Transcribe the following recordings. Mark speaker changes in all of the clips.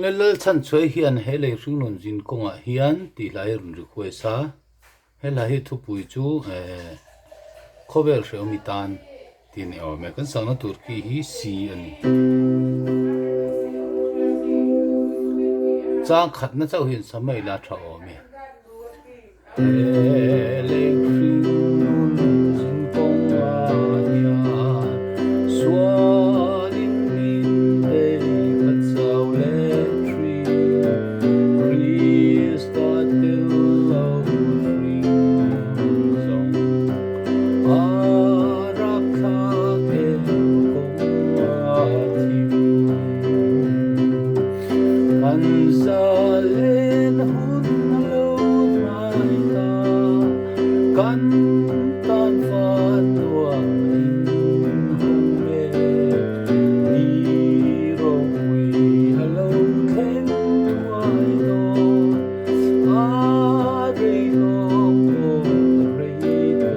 Speaker 1: Lel chan choi hian hele ringun jin konga hian ti lai run ri khwesa hela hi thu pui chu khovel hreomi tan tin e me kan sang na tur ki hi si ani chang khat na chau hin samai la tha o me hele ringun jin konga hian swanin min te khat chau le Zalen hun lo mai ta kan tan phan nuang in hong me ni ro wi hello khen tuai do a re lo ko re do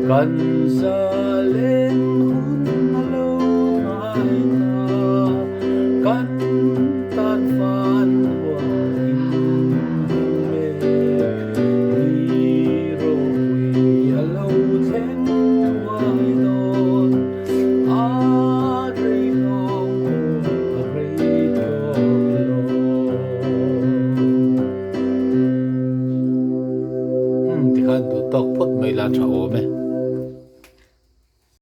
Speaker 1: kan zalen hun lo mai ta kan tan phan wa in me ni ro wi hello then tuai don a re long a re do lo ti kan tu tok phot mai la tha o me